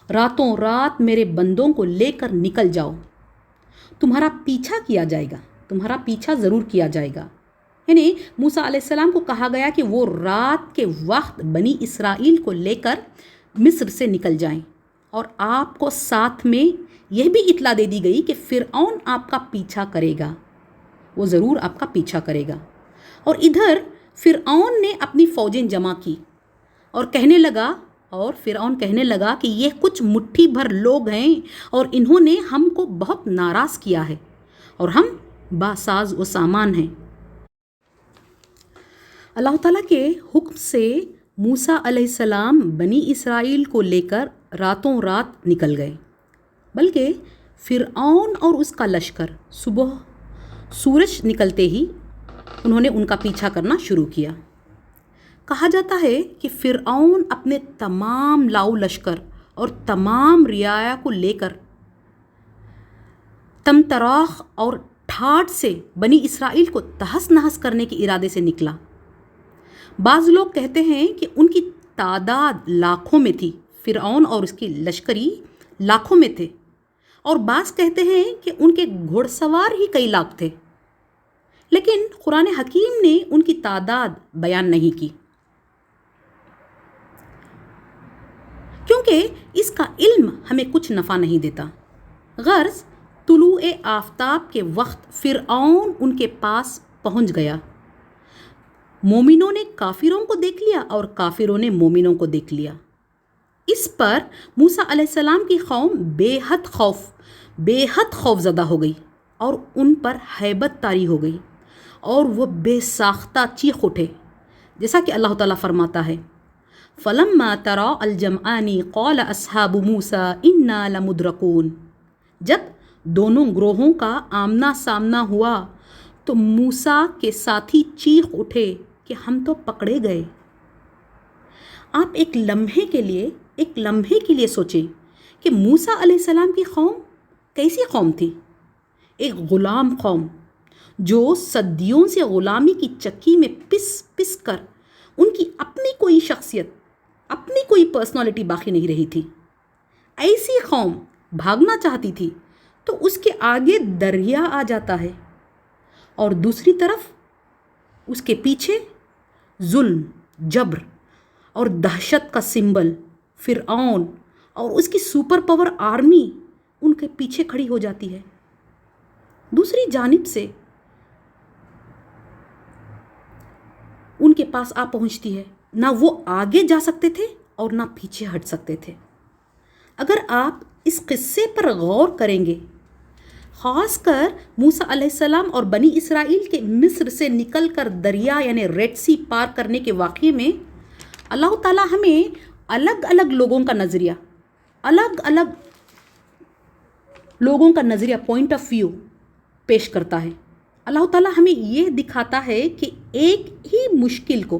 راتوں رات میرے بندوں کو لے کر نکل جاؤ، تمہارا پیچھا ضرور کیا جائے گا۔ یعنی موسیٰ علیہ السلام کو کہا گیا کہ وہ رات کے وقت بنی اسرائیل کو لے کر مصر سے نکل جائیں، اور آپ کو ساتھ میں یہ بھی اطلاع دے دی گئی کہ فرعون آپ کا پیچھا کرے گا، وہ ضرور آپ کا پیچھا کرے گا۔ اور ادھر فرعون نے اپنی فوجیں جمع کی اور فرعون کہنے لگا کہ یہ کچھ مٹھی بھر لوگ ہیں اور انہوں نے ہم کو بہت ناراض کیا ہے اور ہم باساز و سامان ہیں۔ اللہ تعالیٰ کے حکم سے موسیٰ علیہ السلام بنی اسرائیل کو لے کر راتوں رات نکل گئے، بلکہ فرعون اور اس کا لشکر صبح سورج نکلتے ہی انہوں نے ان کا پیچھا کرنا شروع کیا۔ کہا جاتا ہے کہ فرعون اپنے تمام لاؤ لشکر اور تمام رعایا کو لے کر تمتراخ اور ٹھاٹھ سے بنی اسرائیل کو تہس نہس کرنے کے ارادے سے نکلا۔ بعض لوگ کہتے ہیں کہ ان کی تعداد لاکھوں میں تھی، فرعون اور اس کی لشکری لاکھوں میں تھے، اور بعض کہتے ہیں کہ ان کے گھوڑ سوار ہی کئی لاکھ تھے، لیکن قرآن حکیم نے ان کی تعداد بیان نہیں کی، کیونکہ اس کا علم ہمیں کچھ نفع نہیں دیتا۔ غرض طلوع آفتاب کے وقت فرعون ان کے پاس پہنچ گیا، مومنوں نے کافروں کو دیکھ لیا اور کافروں نے مومنوں کو دیکھ لیا۔ اس پر موسیٰ علیہ السلام کی قوم بے حد خوف زدہ ہو گئی اور ان پر ہیبت طاری ہو گئی اور وہ بے ساختہ چیخ اٹھے، جیسا کہ اللہ تعالیٰ فرماتا ہے فَلَمَّا تَرَاءَ الْجَمْعَانِ قَالَ أَصْحَابُ مُوسَىٰ إِنَّا لَمُدْرَكُونَ، جب دونوں گروہوں کا آمنا سامنا ہوا تو موسیٰ کے ساتھی چیخ اٹھے کہ ہم تو پکڑے گئے۔ آپ ایک لمحے کے لیے سوچیں کہ موسیٰ علیہ السلام کی قوم کیسی قوم تھی؟ ایک غلام قوم جو صدیوں سے غلامی کی چکی میں پس کر ان کی اپنی کوئی شخصیت، اپنی کوئی پرسنالٹی باقی نہیں رہی تھی۔ ایسی قوم بھاگنا چاہتی تھی تو اس کے آگے دریا آ جاتا ہے، اور دوسری طرف اس کے پیچھے ظلم، جبر اور دہشت کا سمبل فرعون اور اس کی سپر پاور آرمی ان کے پیچھے کھڑی ہو جاتی ہے۔ دوسری جانب سے ان کے پاس آ پہنچتی ہے، نہ وہ آگے جا سکتے تھے اور نہ پیچھے ہٹ سکتے تھے۔ اگر آپ اس قصے پر غور کریں گے، خاص کر موسیٰ علیہ السلام اور بنی اسرائیل کے مصر سے نکل کر دریا یعنی ریڈ سی پار کرنے کے واقعے میں، اللہ تعالیٰ ہمیں الگ الگ لوگوں کا نظریہ پوائنٹ آف ویو پیش کرتا ہے۔ اللہ تعالیٰ ہمیں یہ دکھاتا ہے کہ ایک ہی مشکل کو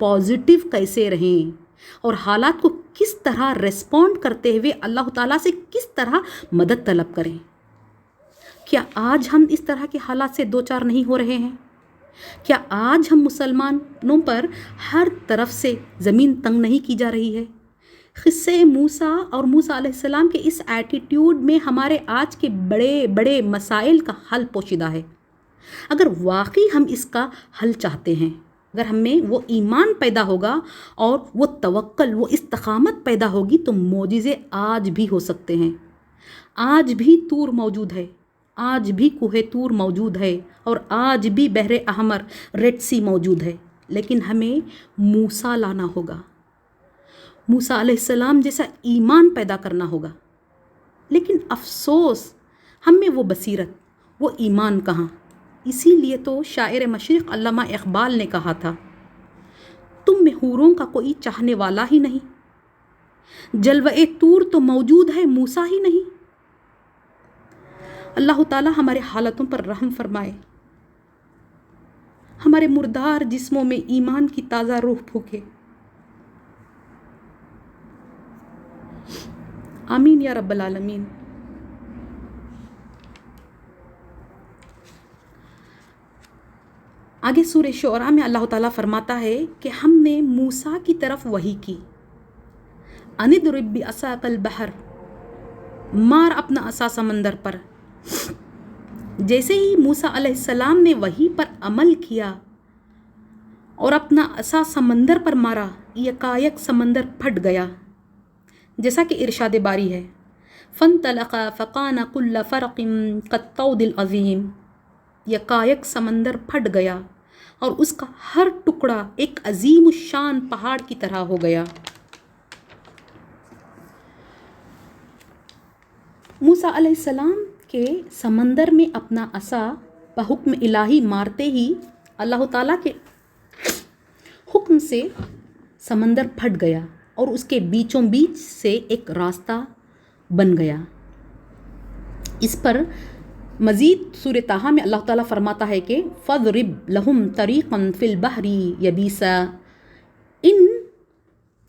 پازیٹیو کیسے رہیں اور حالات کو کس طرح ریسپونڈ کرتے ہوئے اللہ تعالیٰ سے کس طرح مدد طلب کریں۔ کیا آج ہم اس طرح کے حالات سے دو چار نہیں ہو رہے ہیں؟ کیا آج ہم مسلمانوں پر ہر طرف سے زمین تنگ نہیں کی جا رہی ہے؟ قصے موسیٰ اور موسیٰ علیہ السلام کے اس ایٹیٹیوڈ میں ہمارے آج کے بڑے بڑے مسائل کا حل پوشیدہ ہے۔ اگر واقعی ہم اس کا حل چاہتے ہیں، اگر ہم میں وہ ایمان پیدا ہوگا اور وہ توکل، وہ استقامت پیدا ہوگی، تو معجزے آج بھی ہو سکتے ہیں۔ آج بھی طور موجود ہے، آج بھی کوہ طور موجود ہے، اور آج بھی بحر احمر، ریڈ سی موجود ہے، لیکن ہمیں موسیٰ لانا ہوگا، موسیٰ علیہ السلام جیسا ایمان پیدا کرنا ہوگا۔ لیکن افسوس ہم میں وہ بصیرت، وہ ایمان کہاں؟ اسی لیے تو شاعر مشرق علامہ اقبال نے کہا تھا، تم میں حوروں کا کوئی چاہنے والا ہی نہیں، جلوہ طور تو موجود ہے، موسیٰ ہی نہیں۔ اللہ تعالیٰ ہمارے حالتوں پر رحم فرمائے، ہمارے مردار جسموں میں ایمان کی تازہ روح پھونکے۔ آمین یا رب العالمین۔ آگے سورہ شعراء میں اللہ تعالیٰ فرماتا ہے کہ ہم نے موسیٰ کی طرف وحی کی، ان اضرب بعصاک البحر، مار اپنا عصا سمندر پر۔ جیسے ہی موسیٰ علیہ السلام نے وحی پر عمل کیا اور اپنا عصا سمندر پر مارا، یکایک سمندر پھٹ گیا، جیسا کہ ارشاد باری ہے، فانطلقا فکان کل فرق کالطود العظیم۔ یکایک سمندر پھٹ گیا اور اس کا ہر ٹکڑا ایک عظیم الشان پہاڑ کی طرح ہو گیا۔ موسیٰ علیہ السلام کے سمندر میں اپنا عصا بحکم الہی مارتے ہی اللہ تعالیٰ کے حکم سے سمندر پھٹ گیا اور اس کے بیچوں بیچ سے ایک راستہ بن گیا۔ اس پر مزید سورہ طٰہٰ میں اللہ تعالیٰ فرماتا ہے کہ فَاضْرِبْ لَهُمْ طَرِيقًا فِي الْبَحْرِ يَبِيسًا، ان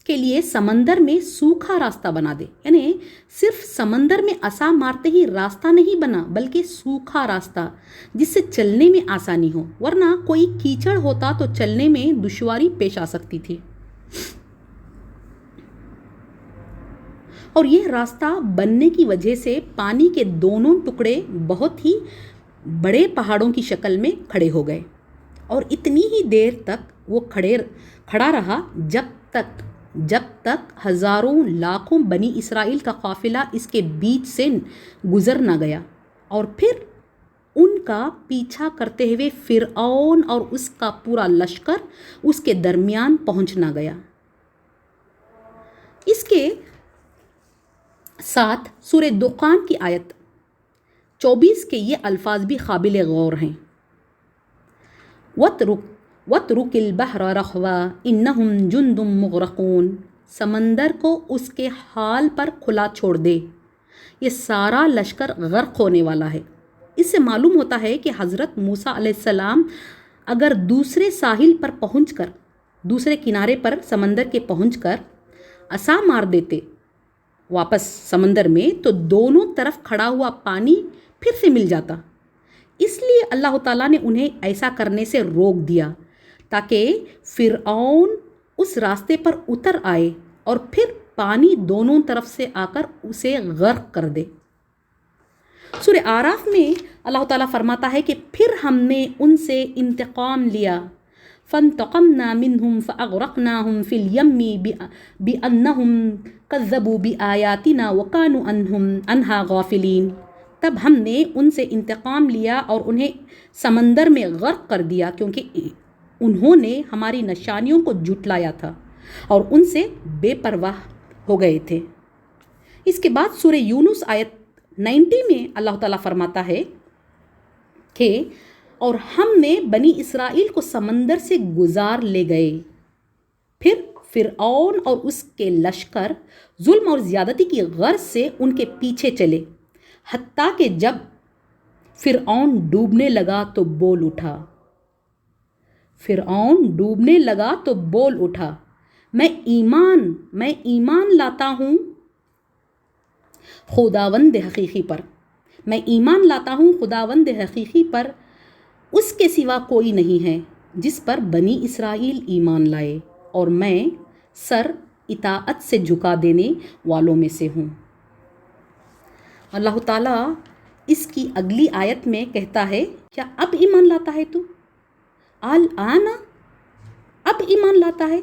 کے لیے سمندر میں سوکھا راستہ بنا دے۔ یعنی صرف سمندر میں عصا مارتے ہی راستہ نہیں بنا، بلکہ سوکھا راستہ جس سے چلنے میں آسانی ہو، ورنہ کوئی کیچڑ ہوتا تو چلنے میں دشواری پیش آ سکتی تھی۔ اور یہ راستہ بننے کی وجہ سے پانی کے دونوں ٹکڑے بہت ہی بڑے پہاڑوں کی شکل میں کھڑے ہو گئے، اور اتنی ہی دیر تک وہ کھڑا رہا جب تک ہزاروں لاکھوں بنی اسرائیل کا قافلہ اس کے بیچ سے گزر نہ گیا، اور پھر ان کا پیچھا کرتے ہوئے فرعون اور اس کا پورا لشکر اس کے درمیان پہنچ نہ گیا۔ اس کے ساتھ سورہ دخان کی آیت 24 کے یہ الفاظ بھی قابل غور ہیں، وَاتْرُكِ الْبَحْرَ رَخْوًا إِنَّهُمْ جُنْدٌ مُغْرَقُونَ، سمندر کو اس کے حال پر کھلا چھوڑ دے، یہ سارا لشکر غرق ہونے والا ہے۔ اس سے معلوم ہوتا ہے کہ حضرت موسیٰ علیہ السلام اگر دوسرے ساحل پر پہنچ کر، دوسرے کنارے پر سمندر کے پہنچ کر عصا مار دیتے واپس سمندر میں، تو دونوں طرف کھڑا ہوا پانی پھر سے مل جاتا۔ اس لیے اللہ تعالیٰ نے انہیں ایسا کرنے سے روک دیا تاکہ فرعون اس راستے پر اتر آئے اور پھر پانی دونوں طرف سے آ کر اسے غرق کر دے۔ سورہ اعراف میں اللہ تعالیٰ فرماتا ہے کہ پھر ہم نے ان سے انتقام لیا، فَانْتَقَمْنَا مِنْهُمْ فَأَغْرَقْنَاهُمْ فِي الْيَمِّ بِأَنَّهُمْ كَذَّبُوا بِآيَاتِنَا وَكَانُوا عَنْهَا غَافِلِينَ۔ تب ہم نے ان سے انتقام لیا اور انہیں سمندر میں غرق کر دیا، کیونکہ انہوں نے ہماری نشانیوں کو جھٹلایا تھا اور ان سے بے پرواہ ہو گئے تھے۔ اس کے بعد سورہ یونس آیت 90 میں اللہ تعالیٰ فرماتا ہے کہ اور ہم نے بنی اسرائیل کو سمندر سے گزار لے گئے، پھر فرعون اور اس کے لشکر ظلم اور زیادتی کی غرض سے ان کے پیچھے چلے، حتیٰ کہ جب فرعون ڈوبنے لگا تو بول اٹھا، فرعون ڈوبنے لگا تو بول اٹھا، میں ایمان لاتا ہوں خداوند حقیقی پر، میں ایمان لاتا ہوں خداوند حقیقی پر، اس کے سوا کوئی نہیں ہے جس پر بنی اسرائیل ایمان لائے، اور میں سر اطاعت سے جھکا دینے والوں میں سے ہوں۔ اللہ تعالیٰ اس کی اگلی آیت میں کہتا ہے، کیا اب ایمان لاتا ہے تو؟ الآن، اب ایمان لاتا ہے،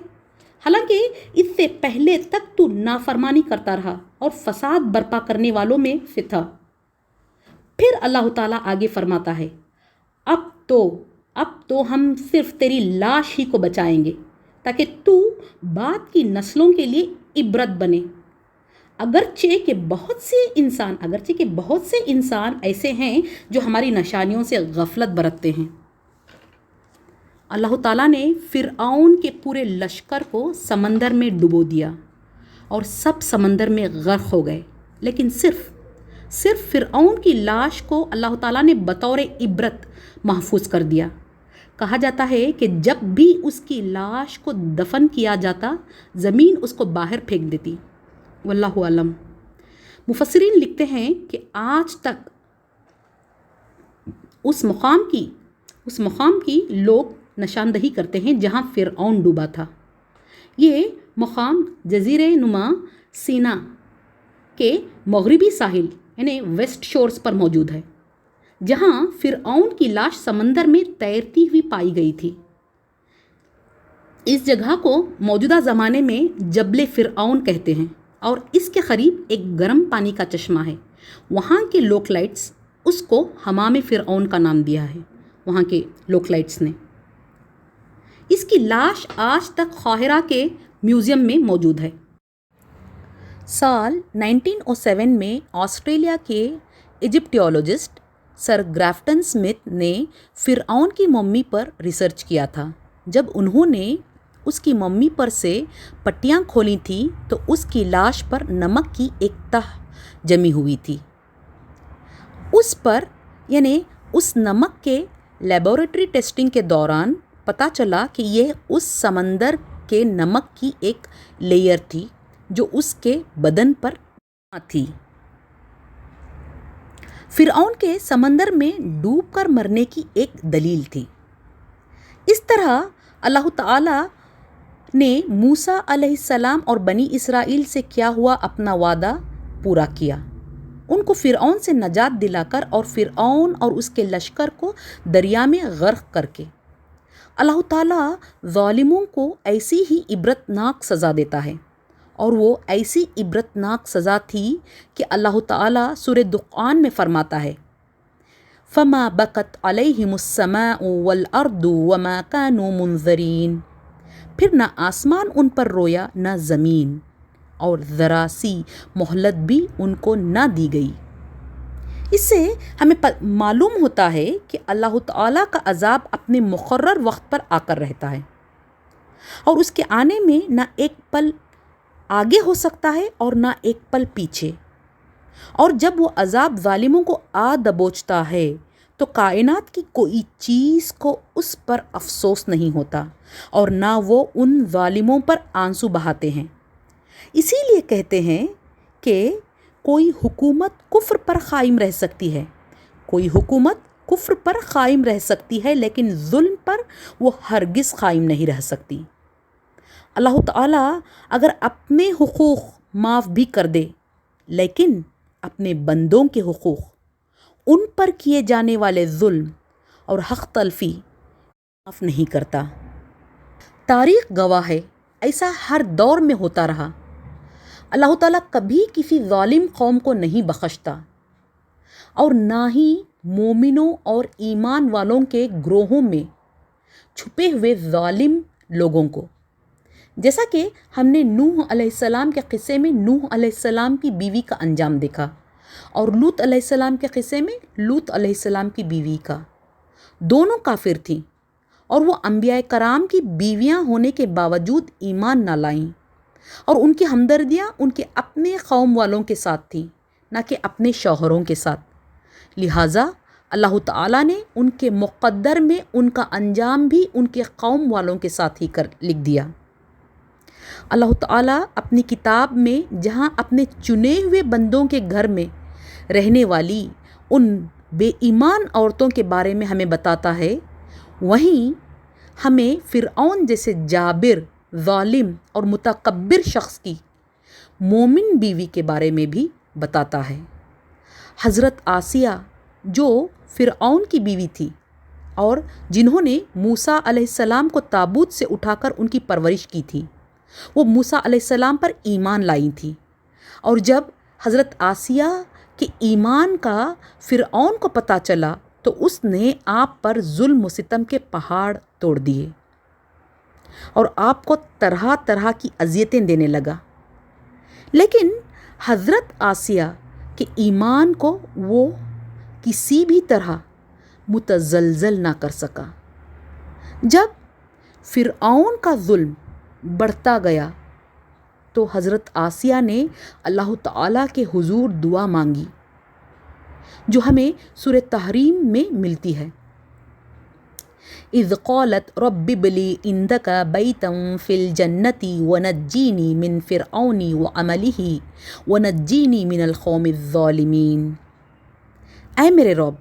حالانکہ اس سے پہلے تک تو نافرمانی کرتا رہا اور فساد برپا کرنے والوں میں سے تھا۔ پھر اللہ تعالیٰ آگے فرماتا ہے، اب تو ہم صرف تیری لاش ہی کو بچائیں گے تاکہ تو بعد کی نسلوں کے لیے عبرت بنے، اگرچہ کہ بہت سے انسان ایسے ہیں جو ہماری نشانیوں سے غفلت برتتے ہیں۔ اللہ تعالیٰ نے فرعون کے پورے لشکر کو سمندر میں ڈبو دیا اور سب سمندر میں غرق ہو گئے، لیکن صرف فرعون کی لاش کو اللہ تعالیٰ نے بطور عبرت محفوظ کر دیا۔ کہا جاتا ہے کہ جب بھی اس کی لاش کو دفن کیا جاتا، زمین اس کو باہر پھینک دیتی۔ واللہ عالم۔ مفسرین لکھتے ہیں کہ آج تک اس مقام کی لوگ نشاندہی کرتے ہیں جہاں فرعون ڈوبا تھا۔ یہ مقام جزیرہ نما سینا کے مغربی ساحل یعنی ویسٹ شورز پر موجود ہے، جہاں فرعون کی لاش سمندر میں تیرتی ہوئی پائی گئی تھی۔ اس جگہ کو موجودہ زمانے میں جبل فرعون کہتے ہیں، اور اس کے قریب ایک گرم پانی کا چشمہ ہے۔ وہاں کے لوکلائٹس اس کو حمام فرعون کا نام دیا ہے، وہاں کے لوکلائٹس نے۔ اس کی لاش آج تک قاہرہ کے میوزیم میں موجود ہے۔ سال 1907 میں آسٹریلیا کے ایجپٹیولوجسٹ سر گرافٹن سمتھ نے فرعون کی ممی پر ریسرچ کیا تھا۔ جب انہوں نے اس کی ممی پر سے پٹیاں کھولی تھیں تو اس کی لاش پر نمک کی ایک تہ جمی ہوئی تھی۔ اس نمک کے لیبارٹری ٹیسٹنگ کے دوران پتہ چلا کہ یہ اس سمندر کے نمک کی ایک لیئر تھی جو اس کے بدن پر تھی۔ فرعون کے سمندر میں ڈوب کر مرنے کی ایک دلیل تھی۔ اس طرح اللہ تعالیٰ نے موسیٰ علیہ السلام اور بنی اسرائیل سے کیا ہوا اپنا وعدہ پورا کیا، ان کو فرعون سے نجات دلا کر اور فرعون اور اس کے لشکر کو دریا میں غرق کر کے۔ اللہ تعالیٰ ظالموں کو ایسی ہی عبرتناک سزا دیتا ہے، اور وہ ایسی عبرتناک سزا تھی کہ اللہ تعالیٰ سورہ دخان میں فرماتا ہے، فَمَا بَكَتْ عَلَيْهِمُ السَّمَاءُ وَالْأَرْضُ وَمَا كَانُوا مُنذَرِينَ۔ پھر نہ آسمان ان پر رویا نہ زمین، اور ذرا سی مہلت بھی ان کو نہ دی گئی۔ اس سے ہمیں معلوم ہوتا ہے کہ اللہ تعالیٰ کا عذاب اپنے مقرر وقت پر آ کر رہتا ہے، اور اس کے آنے میں نہ ایک پل آگے ہو سکتا ہے اور نہ ایک پل پیچھے۔ اور جب وہ عذاب ظالموں کو آ دبوچتا ہے تو کائنات کی کوئی چیز کو اس پر افسوس نہیں ہوتا، اور نہ وہ ان ظالموں پر آنسو بہاتے ہیں۔ اسی لیے کہتے ہیں کہ کوئی حکومت کفر پر قائم رہ سکتی ہے، لیکن ظلم پر وہ ہرگز قائم نہیں رہ سکتی۔ اللہ تعالیٰ اگر اپنے حقوق معاف بھی کر دے، لیکن اپنے بندوں کے حقوق، ان پر کیے جانے والے ظلم اور حق تلفی معاف نہیں کرتا۔ تاریخ گواہ ہے، ایسا ہر دور میں ہوتا رہا۔ اللہ تعالیٰ کبھی کسی ظالم قوم کو نہیں بخشتا، اور نہ ہی مومنوں اور ایمان والوں کے گروہوں میں چھپے ہوئے ظالم لوگوں کو۔ جیسا کہ ہم نے نوح علیہ السلام کے قصے میں نوح علیہ السلام کی بیوی کا انجام دیکھا، اور لوط علیہ السلام کے قصے میں لوط علیہ السلام کی بیوی کا۔ دونوں کافر تھیں، اور وہ انبیاء کرام کی بیویاں ہونے کے باوجود ایمان نہ لائیں، اور ان کی ہمدردیاں ان کے اپنے قوم والوں کے ساتھ تھیں، نہ کہ اپنے شوہروں کے ساتھ۔ لہٰذا اللہ تعالیٰ نے ان کے مقدر میں ان کا انجام بھی ان کے قوم والوں کے ساتھ ہی لکھ دیا۔ اللہ تعالیٰ اپنی کتاب میں جہاں اپنے چنے ہوئے بندوں کے گھر میں رہنے والی ان بے ایمان عورتوں کے بارے میں ہمیں بتاتا ہے، وہیں ہمیں فرعون جیسے جابر، ظالم اور متکبر شخص کی مومن بیوی کے بارے میں بھی بتاتا ہے۔ حضرت آسیہ جو فرعون کی بیوی تھی اور جنہوں نے موسیٰ علیہ السلام کو تابوت سے اٹھا کر ان کی پرورش کی تھی، وہ موسیٰ علیہ السلام پر ایمان لائی تھیں، اور جب حضرت آسیہ کے ایمان کا فرعون کو پتہ چلا تو اس نے آپ پر ظلم و ستم کے پہاڑ توڑ دیے اور آپ کو طرح طرح کی اذیتیں دینے لگا، لیکن حضرت آسیہ کے ایمان کو وہ کسی بھی طرح متزلزل نہ کر سکا۔ جب فرعون کا ظلم بڑھتا گیا تو حضرت آسیہ نے اللہ تعالیٰ کے حضور دعا مانگی، جو ہمیں سورہ تحریم میں ملتی ہے۔ اذ قالت رب ابن لی عندک بیتا فی الجنۃ ونجینی من فرعون وعملہ ونجینی من القوم الظالمین۔ اے میرے رب،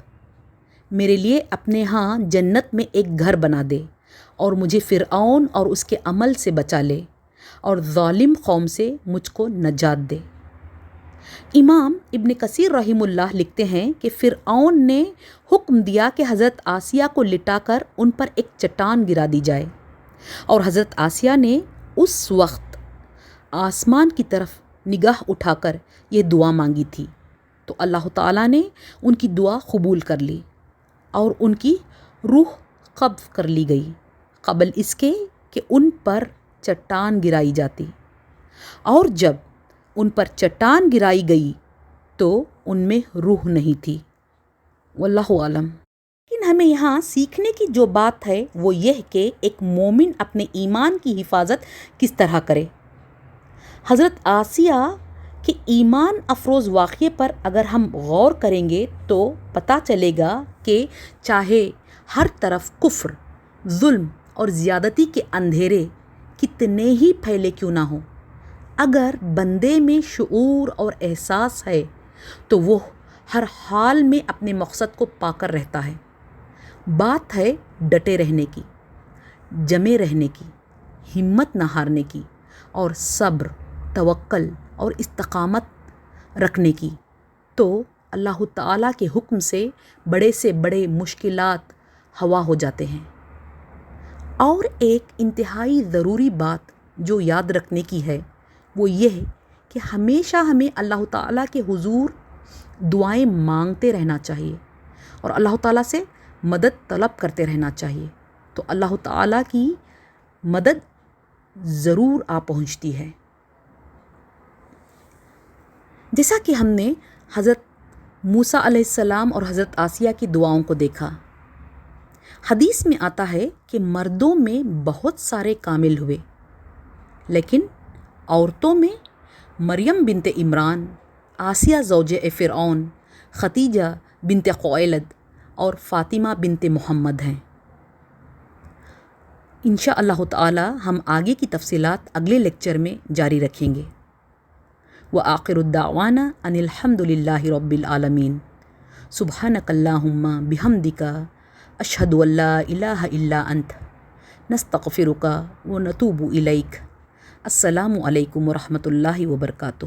میرے لیے اپنے ہاں جنت میں ایک گھر بنا دے اور مجھے فرعون اور اس کے عمل سے بچا لے اور ظالم قوم سے مجھ کو نجات دے۔ امام ابن کثیر رحمہ اللہ لکھتے ہیں کہ فرعون نے حکم دیا کہ حضرت آسیہ کو لٹا کر ان پر ایک چٹان گرا دی جائے، اور حضرت آسیہ نے اس وقت آسمان کی طرف نگاہ اٹھا کر یہ دعا مانگی تھی، تو اللہ تعالیٰ نے ان کی دعا قبول کر لی اور ان کی روح قبض کر لی گئی قبل اس کے کہ ان پر چٹان گرائی جاتی، اور جب ان پر چٹان گرائی گئی تو ان میں روح نہیں تھی۔ واللہ عالم۔ لیکن ہمیں یہاں سیکھنے کی جو بات ہے وہ یہ کہ ایک مومن اپنے ایمان کی حفاظت کس طرح کرے۔ حضرت آسیہ کے ایمان افروز واقعے پر اگر ہم غور کریں گے تو پتہ چلے گا کہ چاہے ہر طرف کفر، ظلم اور زیادتی کے اندھیرے کتنے ہی پھیلے کیوں نہ ہوں، اگر بندے میں شعور اور احساس ہے تو وہ ہر حال میں اپنے مقصد کو پا کر رہتا ہے۔ بات ہے ڈٹے رہنے کی، جمے رہنے کی، ہمت نہ ہارنے کی، اور صبر، توکل اور استقامت رکھنے کی، تو اللہ تعالیٰ کے حکم سے بڑے مشکلات ہوا ہو جاتے ہیں۔ اور ایک انتہائی ضروری بات جو یاد رکھنے کی ہے وہ یہ کہ ہمیشہ ہمیں اللہ تعالیٰ کے حضور دعائیں مانگتے رہنا چاہیے اور اللہ تعالیٰ سے مدد طلب کرتے رہنا چاہیے، تو اللہ تعالیٰ کی مدد ضرور آ پہنچتی ہے۔ جیسا کہ ہم نے حضرت موسیٰ علیہ السلام اور حضرت آسیہ کی دعاؤں کو دیکھا، حدیث میں آتا ہے کہ مردوں میں بہت سارے کامل ہوئے، لیکن عورتوں میں مریم بنت عمران، آسیہ زوجہ فرعون، خدیجہ بنت خویلد اور فاطمہ بنت محمد ہیں۔ انشاءاللہ تعالی ہم آگے کی تفصیلات اگلے لیکچر میں جاری رکھیں گے۔ وآخر الدعوانا ان الحمد للہ رب العالمین۔ سبحانک اللہم بحمدک اشہد ان لا الہ الا انت نستغفرک ونتوب الیک۔ السلام علیکم ورحمۃ اللہ وبرکاتہ۔